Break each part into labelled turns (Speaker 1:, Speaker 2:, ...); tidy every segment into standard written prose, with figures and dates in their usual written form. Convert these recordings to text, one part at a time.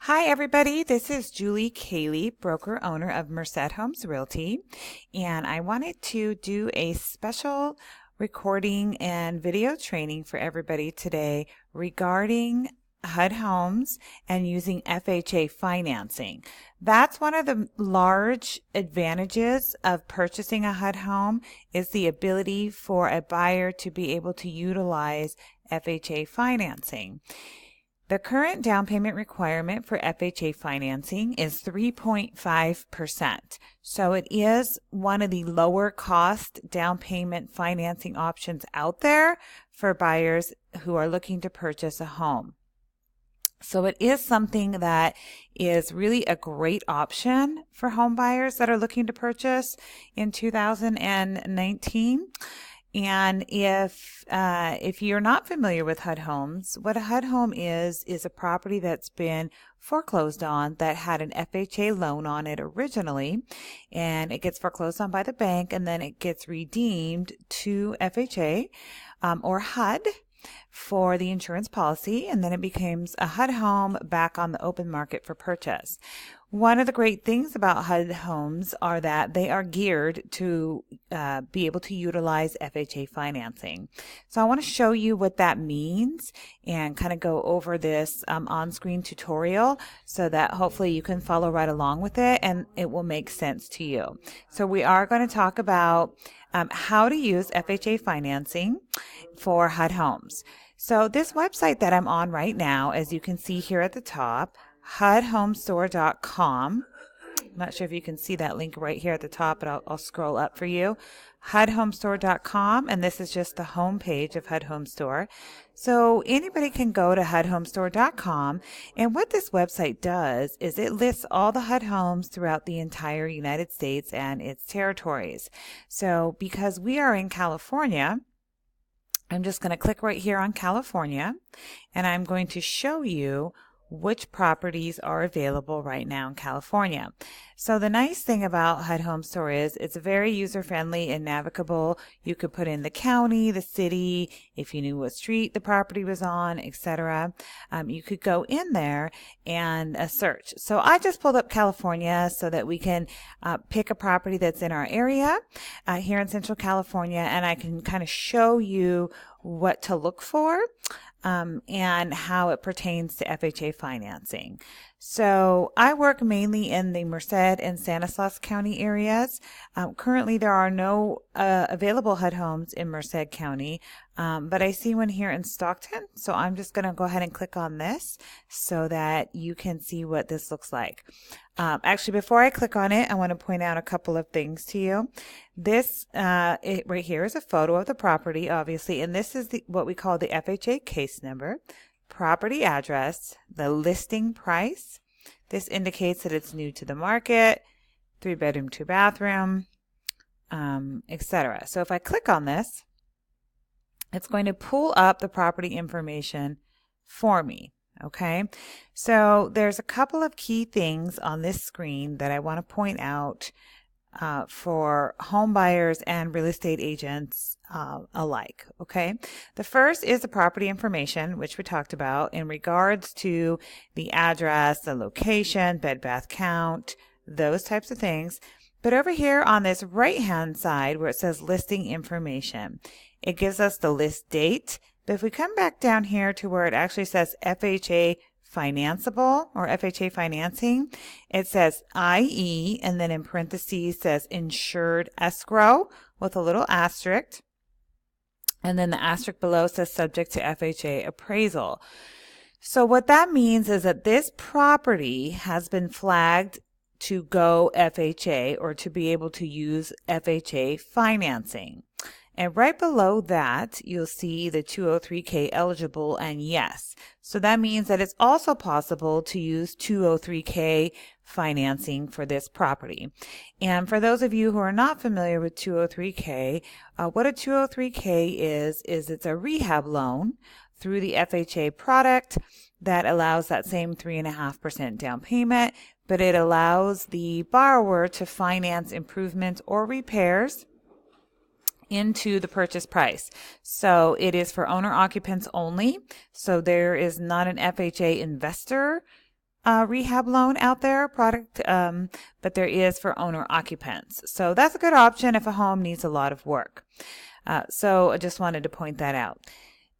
Speaker 1: Hi, everybody. This is JulieKaley, broker owner of HUD Homes Realty, and I wanted to do a special recording and video training for everybody today regarding HUD Homes and using FHA financing. That's one of the large advantages of purchasing a HUD home is the ability for a buyer to be able to utilize FHA financing. The current down payment requirement for FHA financing is 3.5%. So it is one of the lower cost down payment financing options out there for buyers who are looking to purchase a home. So it is something that is really a great option for home buyers that are looking to purchase in 2019. And if you're not familiar with HUD Homes, what a HUD home is a property that's been foreclosed on that had an FHA loan on it originally, and it gets foreclosed on by the bank, and then it gets redeemed to FHA or HUD for the insurance policy, and then it becomes a HUD home back on the open market for purchase. One of the great things about HUD homes are that they are geared to be able to utilize FHA financing. So I want to show you what that means and kind of go over this on-screen tutorial so that hopefully you can follow right along with it and it will make sense to you. So we are going to talk about how to use FHA financing for HUD homes. So this website that I'm on right now, as you can see here at the top, HUDHomestore.com. I'm not sure if you can see that link right here at the top, but I'll scroll up for you. HUDHomestore.com, and this is just the home page of HUD Home Store. So anybody can go to HUDHomestore.com, and what this website does is it lists all the HUD homes throughout the entire United States and its territories. So because we are in California, I'm just going to click right here on California, and I'm going to show you which properties are available right now in California. So the nice thing about HUD Home Store is it's very user-friendly and navigable. You could put in the county, the city, if you knew what street the property was on, etc. You could go in there and search. So I just pulled up California so that we can pick a property that's in our area here in Central California, and I can kind of show you what to look for and how it pertains to FHA financing. So I work mainly in the Merced and Stanislaus County areas. Currently there are no available HUD homes in Merced County, but I see one here in Stockton. So I'm just going to go ahead and click on this so that you can see what this looks like. Actually, before I click on it, I want to point out a couple of things to you. This right here is a photo of the property, obviously, and this is what we call the FHA case number, property address, the listing price. This indicates that it's new to the market, 3-bedroom, 2-bathroom, etc. So if I click on this, it's going to pull up the property information for me. Okay, so there's a couple of key things on this screen that I want to point out for home buyers and real estate agents alike. Okay, the first is the property information, which we talked about in regards to the address, the location, bed bath count, those types of things. But over here on this right hand side where it says listing information, it gives us the list date. But if we come back down here to where it actually says FHA financeable or FHA financing, it says IE, and then in parentheses says insured escrow with a little asterisk. And then the asterisk below says subject to FHA appraisal. So what that means is that this property has been flagged to go FHA or to be able to use FHA financing. And right below that, you'll see the 203K eligible and yes. So that means that it's also possible to use 203K financing for this property. And for those of you who are not familiar with 203K, what a 203K is it's a rehab loan through the FHA product that allows that same 3.5% down payment, but it allows the borrower to finance improvements or repairs into the purchase price. So it is for owner occupants only. So there is not an FHA investor rehab loan out there, product, but there is for owner occupants. So that's a good option if a home needs a lot of work. So I just wanted to point that out.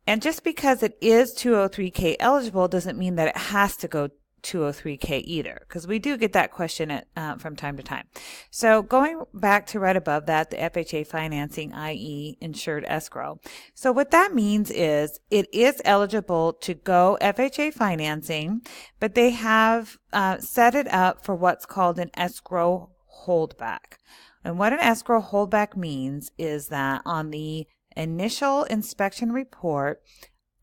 Speaker 1: And just because it is 203K eligible doesn't mean that it has to go 203K either, because we do get that question from time to time. So going back to right above that, the FHA financing, i.e. insured escrow. So what that means is it is eligible to go FHA financing, but they have set it up for what's called an escrow holdback. And what an escrow holdback means is that on the initial inspection report,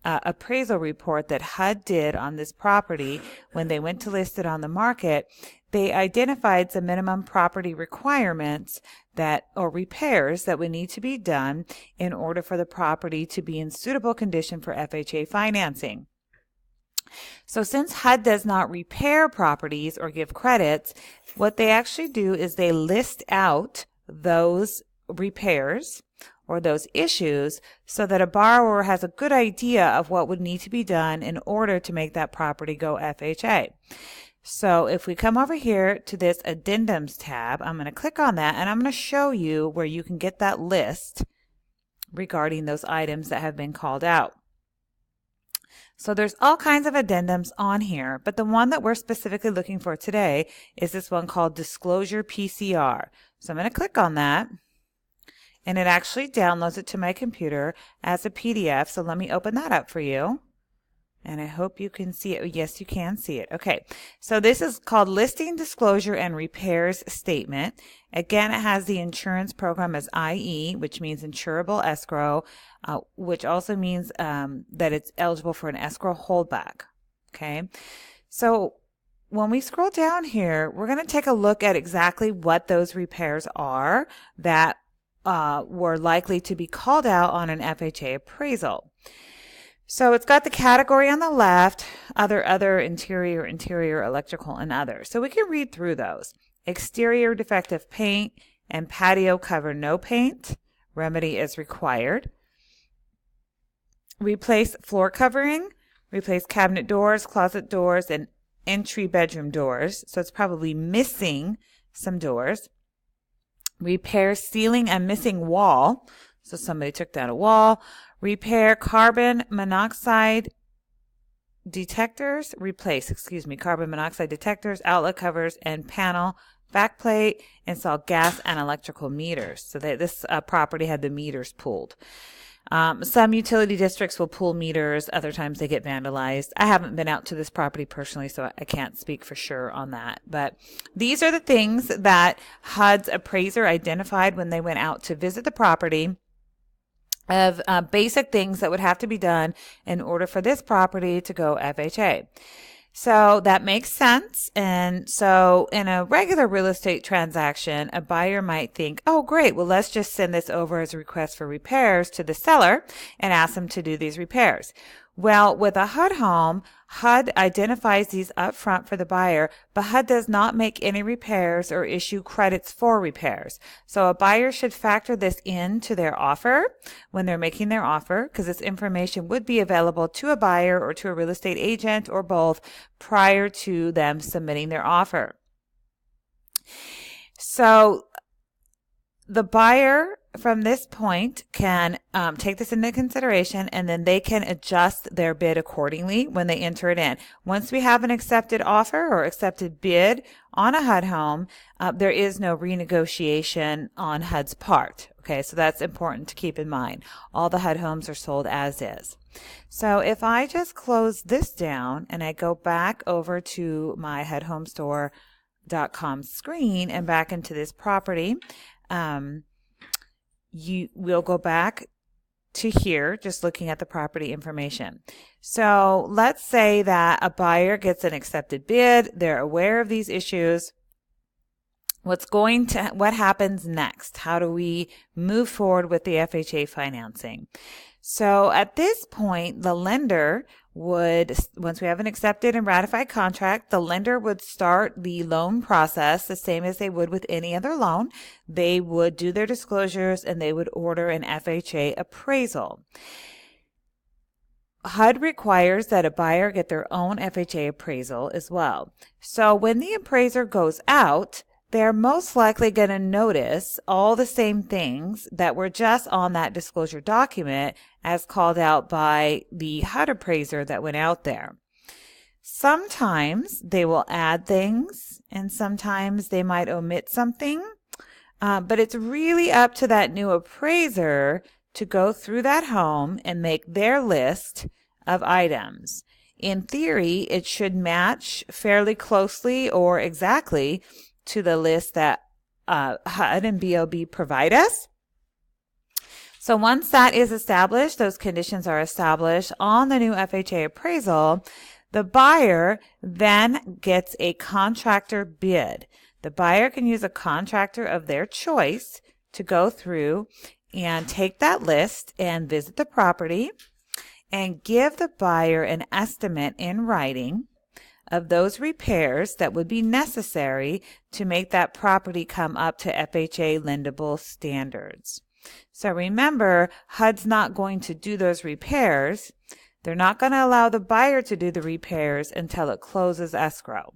Speaker 1: appraisal report that HUD did on this property when they went to list it on the market, they identified some minimum property requirements or repairs that would need to be done in order for the property to be in suitable condition for FHA financing. So since HUD does not repair properties or give credits, what they actually do is they list out those repairs or those issues so that a borrower has a good idea of what would need to be done in order to make that property go FHA. So if we come over here to this Addendums tab, I'm going to click on that and I'm going to show you where you can get that list regarding those items that have been called out. So there's all kinds of addendums on here, but the one that we're specifically looking for today is this one called Disclosure PCR. So I'm going to click on that. And it actually downloads it to my computer as a PDF. So let me open that up for you. And I hope you can see it. Yes, you can see it. Okay. So this is called Listing Disclosure and Repairs Statement. Again, it has the insurance program as IE, which means insurable escrow, which also means that it's eligible for an escrow holdback. Okay. So when we scroll down here, we're going to take a look at exactly what those repairs are that were likely to be called out on an FHA appraisal. So it's got the category on the left, other interior, electrical, and other. So we can read through those. Exterior defective paint and patio cover no paint. Remedy is required. Replace floor covering. Replace cabinet doors, closet doors, and entry bedroom doors. So it's probably missing some doors. Repair ceiling and missing wall. So somebody took down a wall. Repair carbon monoxide detectors. Carbon monoxide detectors, outlet covers, and panel backplate. Install gas and electrical meters. So this property had the meters pulled. Some utility districts will pull meters. Other times they get vandalized. I haven't been out to this property personally, so I can't speak for sure on that. But these are the things that HUD's appraiser identified when they went out to visit the property of basic things that would have to be done in order for this property to go FHA. So that makes sense. And so in a regular real estate transaction, a buyer might think, oh, great. Well, let's just send this over as a request for repairs to the seller and ask them to do these repairs. Well, with a HUD home, HUD identifies these up front for the buyer, but HUD does not make any repairs or issue credits for repairs. So a buyer should factor this into their offer when they're making their offer, because this information would be available to a buyer or to a real estate agent or both prior to them submitting their offer. So the buyer from this point can take this into consideration, and then they can adjust their bid accordingly when they enter it in. Once we have an accepted offer or accepted bid on a HUD home, there is no renegotiation on HUD's part. Okay, so that's important to keep in mind. All the HUD homes are sold as is. So if I just close this down and I go back over to my HUDHomestore.com screen and back into this property, you will go back to here, just looking at the property information. So let's say that a buyer gets an accepted bid. They're aware of these issues. What happens next? How do we move forward with the FHA financing? So at this point, the lender would, once we have an accepted and ratified contract, the lender would start the loan process the same as they would with any other loan. They would do their disclosures and they would order an FHA appraisal. HUD requires that a buyer get their own FHA appraisal as well. So when the appraiser goes out, they're most likely going to notice all the same things that were just on that disclosure document as called out by the HUD appraiser that went out there. Sometimes they will add things and sometimes they might omit something, but it's really up to that new appraiser to go through that home and make their list of items. In theory, it should match fairly closely or exactly to the list that HUD and BOB provide us. So once that is established, those conditions are established on the new FHA appraisal, the buyer then gets a contractor bid. The buyer can use a contractor of their choice to go through and take that list and visit the property and give the buyer an estimate in writing of those repairs that would be necessary to make that property come up to FHA lendable standards. So remember, HUD's not going to do those repairs. They're not going to allow the buyer to do the repairs until it closes escrow.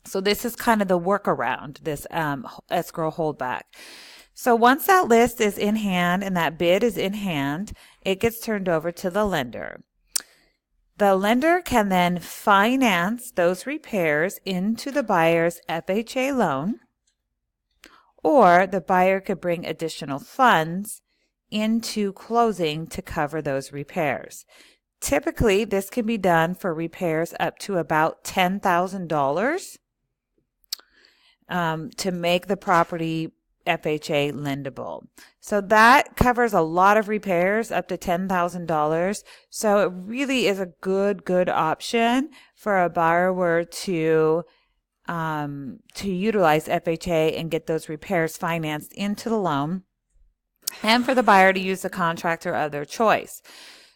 Speaker 1: So this is kind of the workaround, this escrow holdback. So once that list is in hand and that bid is in hand, it gets turned over to the lender. The lender can then finance those repairs into the buyer's FHA loan, or the buyer could bring additional funds into closing to cover those repairs. Typically, this can be done for repairs up to about $10,000 to make the property FHA lendable. So that covers a lot of repairs up to $10,000. So it really is a good option for a borrower to utilize FHA and get those repairs financed into the loan, and for the buyer to use the contractor of their choice.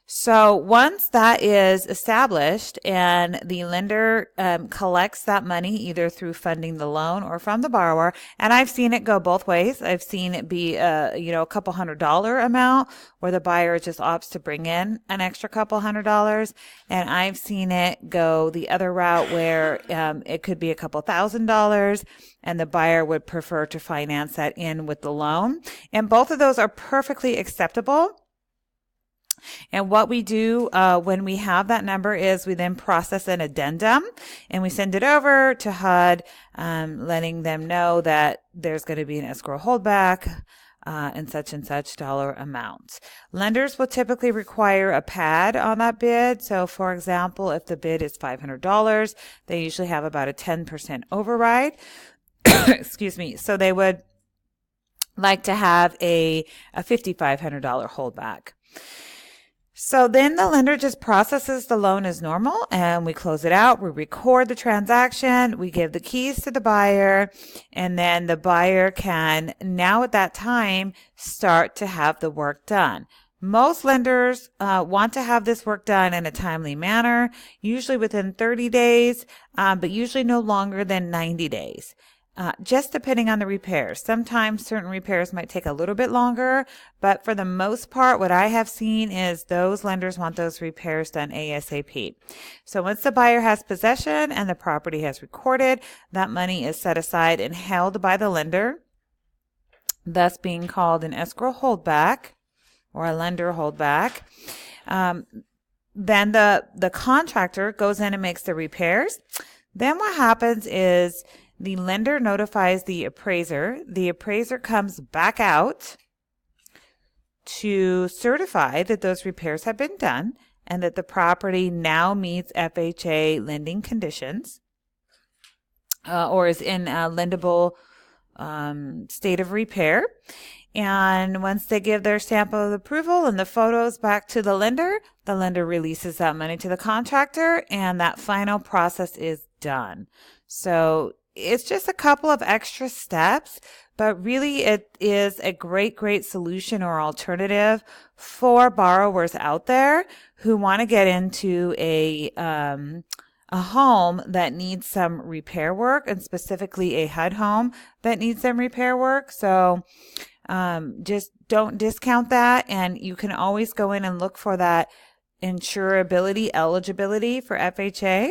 Speaker 1: So once that is established and the lender collects that money either through funding the loan or from the borrower, and I've seen it go both ways. I've seen it be a couple $100 amount where the buyer just opts to bring in an extra couple $100, and I've seen it go the other route where it could be a couple $1,000 and the buyer would prefer to finance that in with the loan. And both of those are perfectly acceptable. And what we do when we have that number is we then process an addendum and we send it over to HUD, letting them know that there's going to be an escrow holdback and such dollar amounts. Lenders will typically require a pad on that bid. So for example, if the bid is $500, they usually have about a 10% override. Excuse me. So they would like to have a $5,500 holdback. So then the lender just processes the loan as normal and we close it out. We record the transaction. We give the keys to the buyer, and then the buyer can now at that time start to have the work done. Most lenders want to have this work done in a timely manner, usually within 30 days, but usually no longer than 90 days. Just depending on the repairs. Sometimes certain repairs might take a little bit longer, but for the most part, what I have seen is those lenders want those repairs done ASAP. So once the buyer has possession and the property has recorded, that money is set aside and held by the lender, thus being called an escrow holdback or a lender holdback. Then the contractor goes in and makes the repairs. Then what happens is the lender notifies the appraiser. The appraiser comes back out to certify that those repairs have been done and that the property now meets FHA lending conditions or is in a lendable state of repair. And once they give their stamp of approval and the photos back to the lender releases that money to the contractor, and that final process is done. So it's just a couple of extra steps, but really it is a great solution or alternative for borrowers out there who want to get into a home that needs some repair work, and specifically a HUD home that needs some repair work. So just don't discount that, and you can always go in and look for that insurability eligibility for FHA.